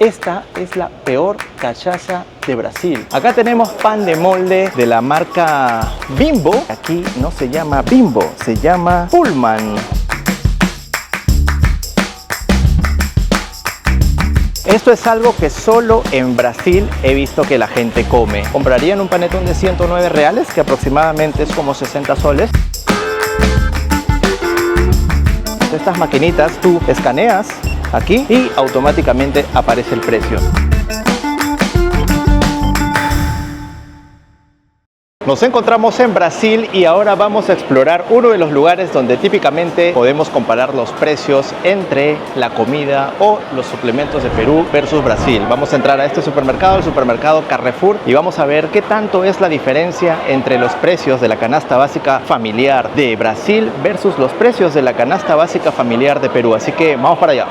Esta es la peor cachaza de Brasil. Acá tenemos pan de molde de la marca Bimbo. Aquí no se llama Bimbo, se llama Pullman. Esto es algo que solo en Brasil he visto que la gente come. Comprarían un panetón de 109 reales, que aproximadamente es como 60 soles. Estas maquinitas tú escaneas aquí y automáticamente aparece el precio. Nos encontramos en Brasil y ahora vamos a explorar uno de los lugares donde típicamente podemos comparar los precios entre la comida o los suplementos de Perú versus Brasil. Vamos a entrar a este supermercado, el supermercado Carrefour, y vamos a ver qué tanto es la diferencia entre los precios de la canasta básica familiar de Brasil versus los precios de la canasta básica familiar de Perú. Así que vamos para allá.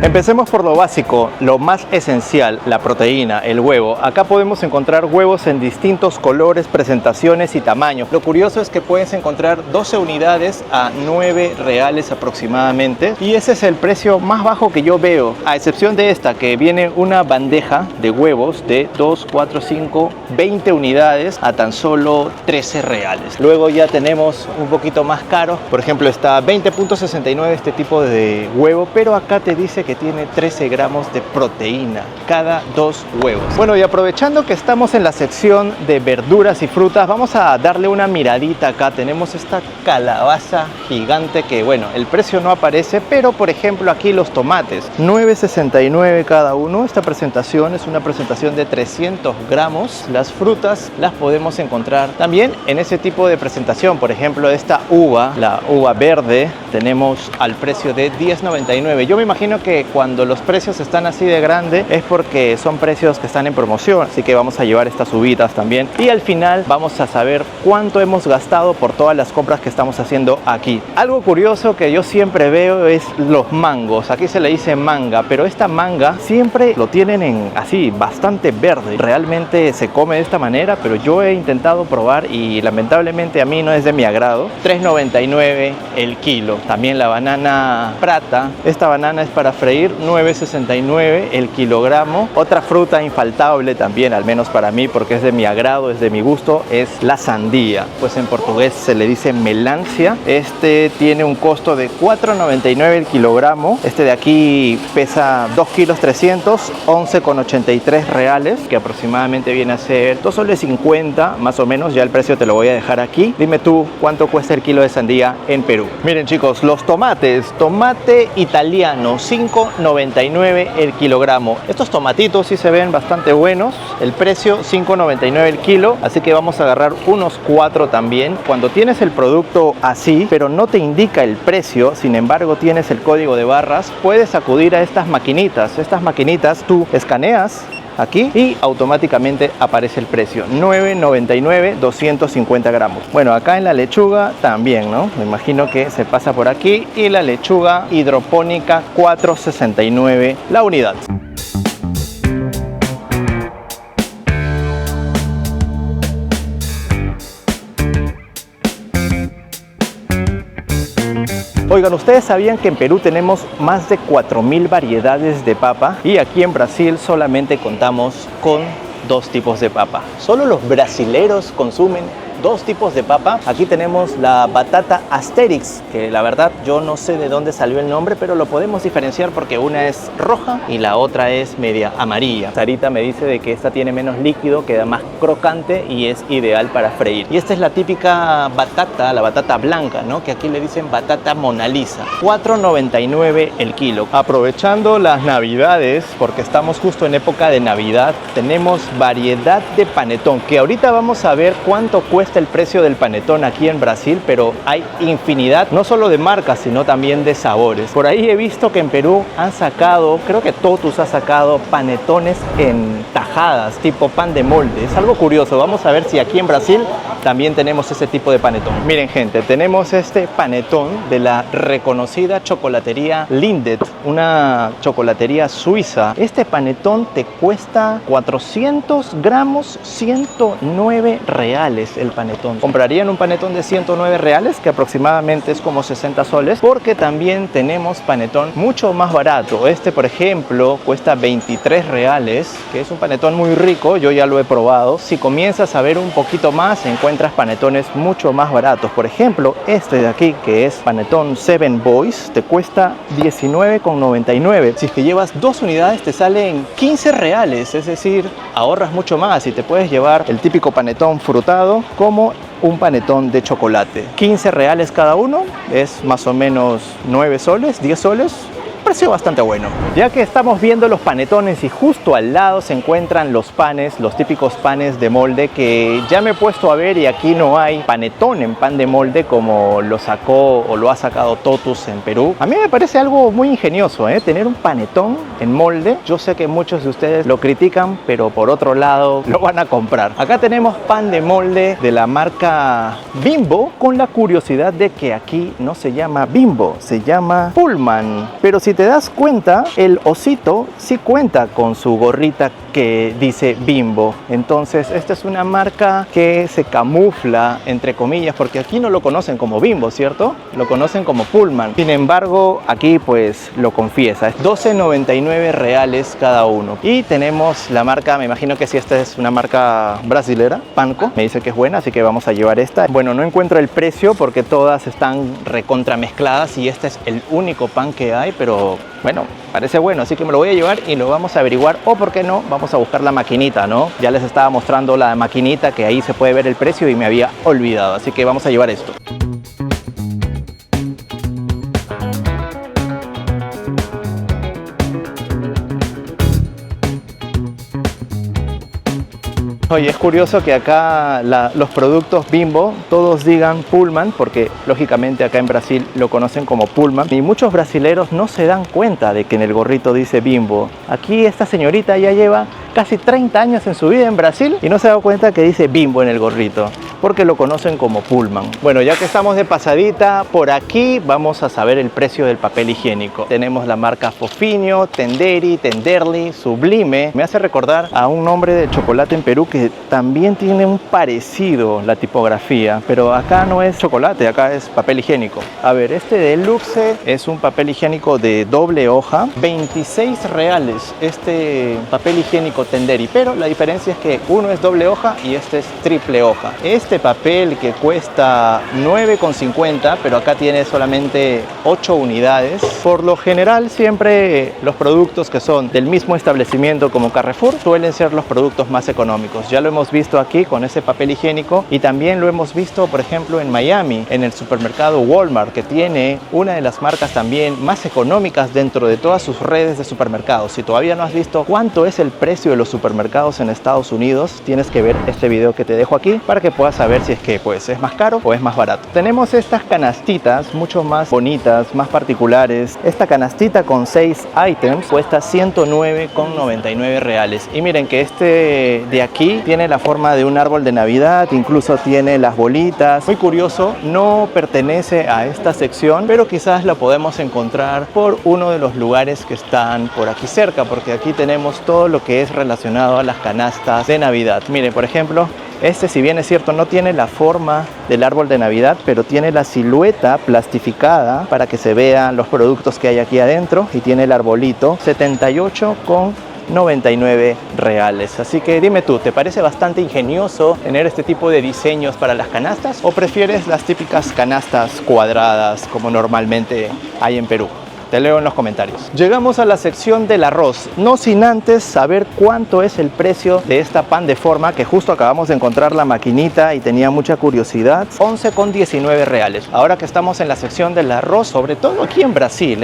Empecemos por lo básico, lo más esencial, la proteína, el huevo. Acá podemos encontrar huevos en distintos colores, presentaciones y tamaños. Lo curioso es que puedes encontrar 12 unidades a 9 reales aproximadamente. Y ese es el precio más bajo que yo veo, a excepción de esta, que viene una bandeja de huevos de 2, 4, 5, 20 unidades a tan solo 13 reales. Luego ya tenemos un poquito más caro. Por ejemplo, está 20.69 este tipo de huevo, pero acá te dice que tiene 13 gramos de proteína cada 2 huevos. Bueno, y aprovechando que estamos en la sección de verduras y frutas, vamos a darle una miradita acá. Tenemos esta calabaza gigante que, bueno, el precio no aparece, pero por ejemplo aquí los tomates, 9.69 cada uno. Esta presentación es una presentación de 300 gramos. Las frutas las podemos encontrar también en ese tipo de presentación. Por ejemplo, esta uva, la uva verde, tenemos al precio de 10.99. Yo me imagino que cuando los precios están así de grande es porque son precios que están en promoción, así que vamos a llevar estas uvitas también. Y al final vamos a saber cuánto hemos gastado por todas las compras que estamos haciendo aquí. Algo curioso que yo siempre veo es los mangos. Aquí se le dice manga, pero esta manga siempre lo tienen en así bastante verde. Realmente se come de esta manera, pero yo he intentado probar y lamentablemente a mí no es de mi agrado. 3.99 el kilo. También la banana prata, esta banana es para freír, 9.69 el kilogramo. Otra fruta infaltable también, al menos para mí, porque es de mi agrado, es de mi gusto, es la sandía. Pues en portugués se le dice melancia. Este tiene un costo de 4.99 el kilogramo. Este de aquí pesa 2 kilos 300, 11,83 reales, que aproximadamente viene a ser 2 soles 50 más o menos. Ya el precio te lo voy a dejar aquí. Dime tú cuánto cuesta el kilo de sandía en Perú. Miren chicos, los tomates, tomate italiano, 5.99 el kilogramo. Estos tomatitos sí se ven bastante buenos. El precio 5.99 el kilo, así que vamos a agarrar unos 4 también. Cuando tienes el producto así, pero no te indica el precio, sin embargo tienes el código de barras, puedes acudir a estas maquinitas. Estas maquinitas tú escaneas aquí y automáticamente aparece el precio, 9.99, 250 gramos. Bueno, acá en la lechuga también, ¿no? Me imagino que se pasa por aquí. Y la lechuga hidropónica, 4.69 la unidad. Oigan, ¿ustedes sabían que en Perú tenemos más de 4.000 variedades de papa? Y aquí en Brasil solamente contamos con 2 tipos de papa. Solo los brasileros consumen 2 tipos de papa. Aquí tenemos la batata Asterix, que la verdad yo no sé de dónde salió el nombre, pero lo podemos diferenciar porque una es roja y la otra es media amarilla. Sarita me dice de que esta tiene menos líquido, queda más crocante y es ideal para freír. Y esta es la típica batata, la batata blanca, ¿no? Que aquí le dicen batata Mona Lisa, 4.99 el kilo. Aprovechando las navidades, porque estamos justo en época de Navidad, tenemos variedad de panetón, que ahorita vamos a ver cuánto cuesta el precio del panetón aquí en Brasil, pero hay infinidad, no solo de marcas, sino también de sabores. Por ahí he visto que en Perú han sacado, creo que Totus ha sacado panetones en tajadas, tipo pan de molde. Es algo curioso. Vamos a ver si aquí en Brasil también tenemos ese tipo de panetón. Miren gente, tenemos este panetón de la reconocida chocolatería Lindt, una chocolatería suiza. Este panetón te cuesta 400 gramos, 109 reales el panetón. ¿Comprarían un panetón de 109 reales? Que aproximadamente es como 60 soles, porque también tenemos panetón mucho más barato. Este, por ejemplo, cuesta 23 reales, que es un panetón muy rico, yo ya lo he probado. Si comienzas a ver un poquito más, encuentras panetones mucho más baratos. Por ejemplo, este de aquí, que es panetón Seven Boys, te cuesta 19,99. Si es que llevas 2 unidades, te salen 15 reales, es decir, ahorras mucho más y te puedes llevar el típico panetón frutado como un panetón de chocolate. 15 reales cada uno, es más o menos 9 soles, 10 soles. Precio bastante bueno. Ya que estamos viendo los panetones y justo al lado se encuentran los panes, los típicos panes de molde, que ya me he puesto a ver y aquí no hay panetón en pan de molde como lo sacó o lo ha sacado Totus en Perú. A mí me parece algo muy ingenioso, tener un panetón en molde. Yo sé que muchos de ustedes lo critican, pero por otro lado lo van a comprar. Acá tenemos pan de molde de la marca Bimbo, con la curiosidad de que aquí no se llama Bimbo, se llama Pullman. Pero si te das cuenta, el osito sí cuenta con su gorrita que dice Bimbo. Entonces esta es una marca que se camufla entre comillas, porque aquí no lo conocen como Bimbo, ¿cierto? Lo conocen como Pullman. Sin embargo, aquí pues lo confiesa, es 12,99 reales cada uno. Y tenemos la marca, me imagino que si esta es una marca brasilera, Panko, me dice que es buena, así que vamos a llevar esta. Bueno, no encuentro el precio porque todas están recontra mezcladas y este es el único pan que hay, pero bueno, parece bueno, así que me lo voy a llevar y lo vamos a averiguar, o por qué no, vamos a buscar la maquinita, ¿no? Ya les estaba mostrando la maquinita, que ahí se puede ver el precio y me había olvidado, así que vamos a llevar esto. Oye, es curioso que acá los productos Bimbo todos digan Pullman, porque lógicamente acá en Brasil lo conocen como Pullman y muchos brasileros no se dan cuenta de que en el gorrito dice Bimbo. Aquí esta señorita ya lleva casi 30 años en su vida en Brasil y no se ha dado cuenta que dice Bimbo en el gorrito, porque lo conocen como Pullman. Bueno, ya que estamos de pasadita por aquí, vamos a saber el precio del papel higiénico. Tenemos la marca Fofinho, Tenderi, Tenderly, Sublime. Me hace recordar a un nombre de chocolate en Perú que también tiene un parecido la tipografía, pero acá no es chocolate, acá es papel higiénico. A ver, este de Luxe es un papel higiénico de doble hoja, 26 reales este papel higiénico Tenderi, pero la diferencia es que uno es doble hoja y este es triple hoja. Este papel que cuesta 9,50, pero acá tiene solamente 8 unidades. Por lo general siempre los productos que son del mismo establecimiento como Carrefour suelen ser los productos más económicos. Ya lo hemos visto aquí con ese papel higiénico y también lo hemos visto por ejemplo en Miami, en el supermercado Walmart, que tiene una de las marcas también más económicas dentro de todas sus redes de supermercados. Si todavía no has visto cuánto es el precio de los supermercados en Estados Unidos, tienes que ver este video que te dejo aquí para que puedas saber si es que pues es más caro o es más barato. Tenemos estas canastitas mucho más bonitas, más particulares. Esta canastita con 6 items cuesta 109,99 reales. Y miren que este de aquí tiene la forma de un árbol de Navidad, incluso tiene las bolitas. Muy curioso, no pertenece a esta sección, pero quizás la podemos encontrar por uno de los lugares que están por aquí cerca, porque aquí tenemos todo lo que es relacionado a las canastas de Navidad. Miren, por ejemplo, este, si bien es cierto, no tiene la forma del árbol de Navidad, pero tiene la silueta plastificada para que se vean los productos que hay aquí adentro, y tiene el arbolito, 78,99 reales. Así que dime tú, ¿te parece bastante ingenioso tener este tipo de diseños para las canastas o prefieres las típicas canastas cuadradas como normalmente hay en Perú? Te leo en los comentarios. Llegamos a la sección del arroz, no sin antes saber cuánto es el precio de esta pan de forma, que justo acabamos de encontrar la maquinita y tenía mucha curiosidad. 11,19 reales. Ahora que estamos en la sección del arroz, sobre todo aquí en Brasil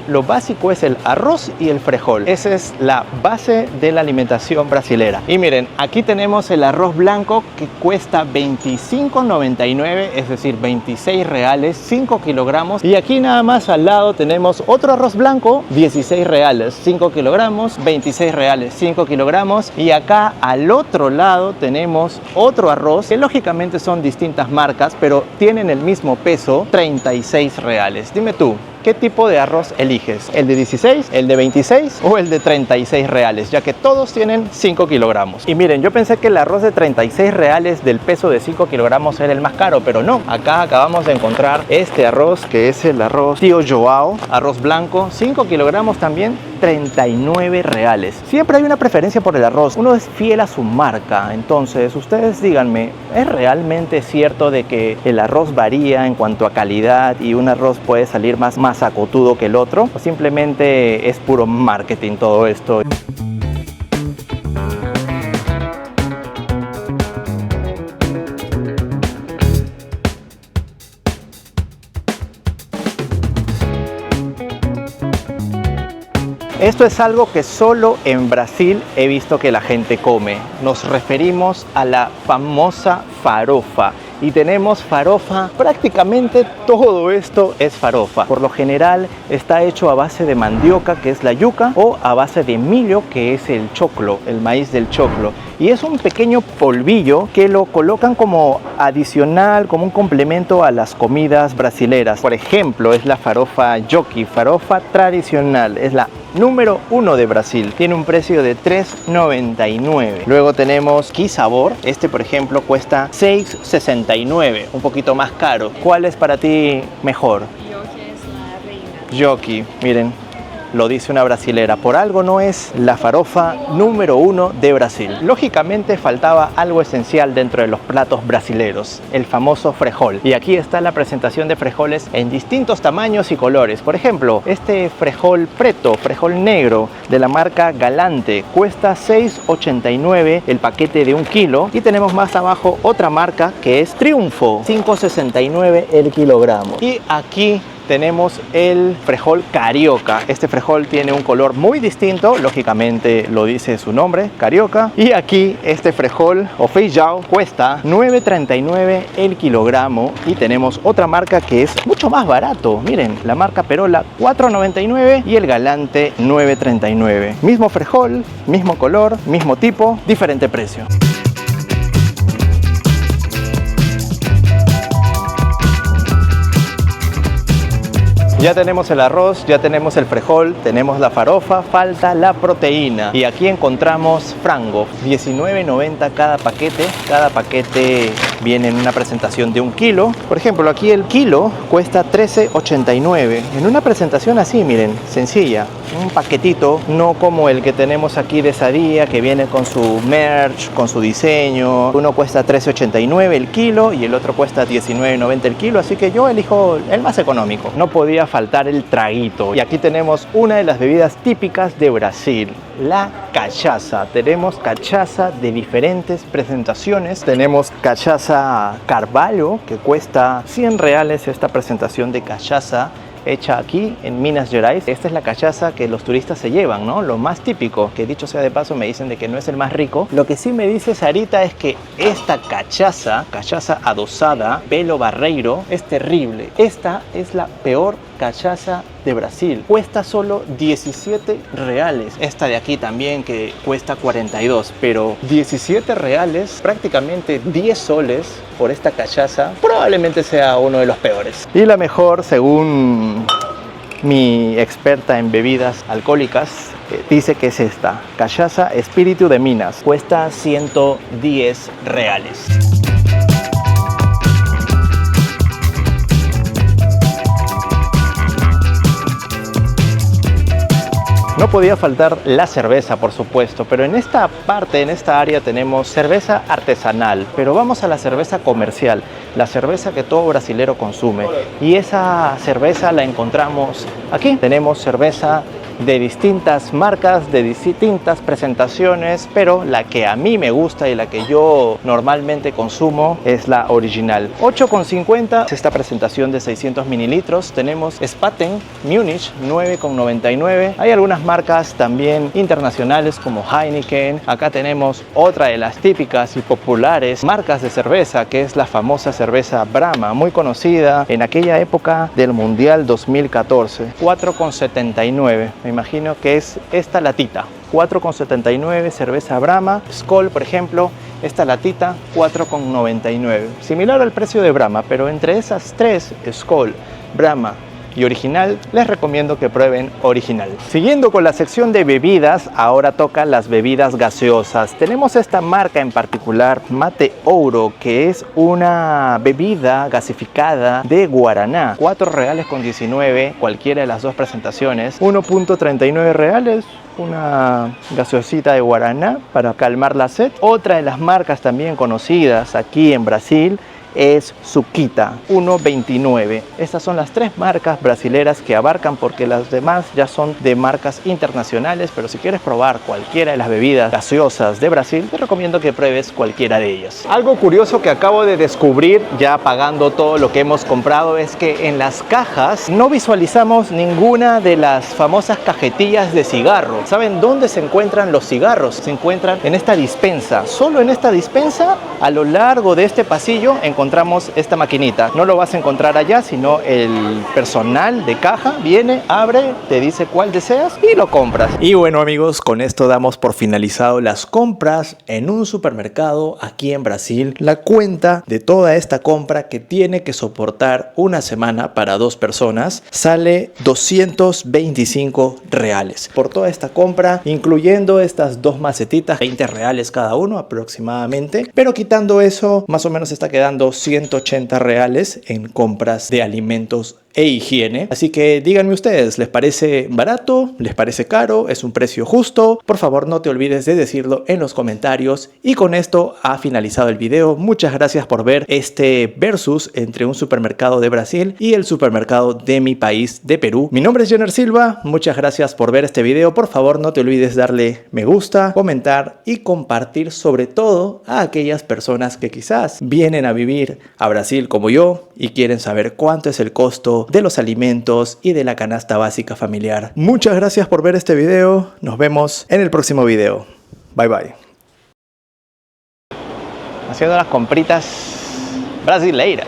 lo básico es el arroz y el frijol. Esa es la base de la alimentación brasilera. Y miren, aquí tenemos el arroz blanco que cuesta 25,99, es decir, 26 reales, 5 kilogramos. Y aquí nada más al lado tenemos tenemos otro arroz blanco, 16 reales, 5 kilogramos, 26 reales, 5 kilogramos. Y acá al otro lado tenemos otro arroz, que lógicamente son distintas marcas, pero tienen el mismo peso, 36 reales. Dime tú, ¿qué tipo de arroz eliges? ¿El de 16, el de 26 o el de 36 reales? Ya que todos tienen 5 kilogramos. Y miren, yo pensé que el arroz de 36 reales del peso de 5 kilogramos era el más caro, pero no. Acá acabamos de encontrar este arroz, que es el arroz Tío Joao, arroz blanco, 5 kilogramos también, 39 reales. Siempre hay una preferencia por el arroz. Uno es fiel a su marca. Entonces, ustedes díganme, ¿es realmente cierto de que el arroz varía en cuanto a calidad y un arroz puede salir más acotudo que el otro? ¿O simplemente es puro marketing todo esto? Esto es algo que solo en Brasil he visto que la gente come. Nos referimos a la famosa farofa. Y tenemos farofa, prácticamente todo esto es farofa. Por lo general está hecho a base de mandioca, que es la yuca, o a base de millo, que es el choclo, el maíz del choclo. Y es un pequeño polvillo que lo colocan como adicional, como un complemento a las comidas brasileras. Por ejemplo, es la farofa yoki, farofa tradicional, es la número 1 de Brasil. Tiene un precio de $3,99. Luego tenemos Ki Sabor. Este, por ejemplo, cuesta $6,69, un poquito más caro. ¿Cuál es para ti mejor? Yoki es la reina. Yoki, miren, lo dice una brasilera. Por algo no es la farofa número 1 de Brasil. Lógicamente faltaba algo esencial dentro de los platos brasileros, el famoso frejol. Y aquí está la presentación de frejoles en distintos tamaños y colores. Por ejemplo, este frejol preto, frejol negro de la marca Galante, cuesta $6,89 el paquete de 1 kilo. Y tenemos más abajo otra marca que es Triunfo, $5,69 el kilogramo. Y aquí tenemos el frejol carioca. Este frejol tiene un color muy distinto, lógicamente lo dice su nombre, carioca. Y aquí este frejol o feijão cuesta $9,39 el kilogramo. Y tenemos otra marca que es mucho más barato. Miren, la marca Perola, $4,99 y el Galante, $9,39. Mismo frejol, mismo color, mismo tipo, diferente precio. Ya tenemos el arroz, ya tenemos el frejol, tenemos la farofa, falta la proteína. Y aquí encontramos frango, $19,90 cada paquete. Cada paquete viene en una presentación de 1 kilo. Por ejemplo, aquí el kilo cuesta $13,89. En una presentación así, miren, sencilla. Un paquetito, no como el que tenemos aquí de Sadia, que viene con su merch, con su diseño. Uno cuesta $13,89 el kilo y el otro cuesta $19,90 el kilo. Así que yo elijo el más económico. No podía faltar el traguito. Y aquí tenemos una de las bebidas típicas de Brasil, la cachaça. Tenemos cachaça de diferentes presentaciones. Tenemos cachaça Carvalho, que cuesta $100 esta presentación de cachaça hecha aquí en Minas Gerais. Esta es la cachaça que los turistas se llevan, ¿no? Lo más típico, que dicho sea de paso me dicen de que no es el más rico. Lo que sí me dice Sarita es que esta cachaça adosada, Belo Barreiro, es terrible. Esta es la peor cachaça de Brasil. Cuesta solo 17 reales. Esta de aquí también, que cuesta 42, pero 17 reales, prácticamente 10 soles por esta cachaça, probablemente sea uno de los peores. Y la mejor, según mi experta en bebidas alcohólicas, dice que es esta, cachaça Espíritu de Minas. Cuesta 110 reales. No podía faltar la cerveza, por supuesto, pero en esta parte, en esta área, tenemos cerveza artesanal, pero vamos a la cerveza comercial, la cerveza que todo brasilero consume. Y esa cerveza la encontramos aquí. Tenemos cerveza de distintas marcas, de distintas presentaciones, pero la que a mí me gusta y la que yo normalmente consumo es la original. 8,50 es esta presentación de 600 mililitros. Tenemos Spaten Munich 9,99. Hay algunas marcas también internacionales como Heineken. Acá tenemos otra de las típicas y populares marcas de cerveza, que es la famosa cerveza Brahma, muy conocida en aquella época del Mundial 2014. 4,79. Me imagino que es esta latita. 4,79 cerveza Brahma. Skol, por ejemplo, esta latita 4,99. Similar al precio de Brahma, pero entre esas tres, Skol, Brahma y original, les recomiendo que prueben original. Siguiendo con la sección de bebidas, ahora tocan las bebidas gaseosas. Tenemos esta marca en particular, Mate Ouro, que es una bebida gasificada de guaraná. 4 reales con 19, cualquiera de las dos presentaciones. 1,39 reales. Una gaseosita de guaraná para calmar la sed. Otra de las marcas también conocidas aquí en Brasil es Suquita, 1,29. Estas son las 3 marcas brasileras que abarcan, porque las demás ya son de marcas internacionales, pero si quieres probar cualquiera de las bebidas gaseosas de Brasil, te recomiendo que pruebes cualquiera de ellas. Algo curioso que acabo de descubrir ya pagando todo lo que hemos comprado es que en las cajas no visualizamos ninguna de las famosas cajetillas de cigarro. ¿Saben dónde se encuentran los cigarros? Se encuentran en esta dispensa. Solo en esta dispensa, a lo largo de este pasillo, encontramos esta maquinita. No lo vas a encontrar allá, sino el personal de caja viene, abre, te dice cuál deseas y lo compras. Y bueno, amigos, con esto damos por finalizado las compras en un supermercado aquí en Brasil. La cuenta de toda esta compra, que tiene que soportar una semana para 2 personas, sale 225 reales. Por toda esta compra, incluyendo estas 2 macetitas, 20 reales cada uno aproximadamente. Pero quitando eso, más o menos está quedando 180 reales en compras de alimentos e higiene. Así que díganme ustedes, ¿les parece barato? ¿Les parece caro? ¿Es un precio justo? Por favor, no te olvides de decirlo en los comentarios. Y con esto ha finalizado el video. Muchas gracias por ver este versus entre un supermercado de Brasil y el supermercado de mi país, de Perú. Mi nombre es Joner Silva. Muchas gracias por ver este video. Por favor, no te olvides darle me gusta, comentar y compartir, sobre todo a aquellas personas que quizás vienen a vivir a Brasil como yo y quieren saber cuánto es el costo de los alimentos y de la canasta básica familiar. Muchas gracias por ver este video. Nos vemos en el próximo video. Bye bye. Haciendo las compritas brasileiras.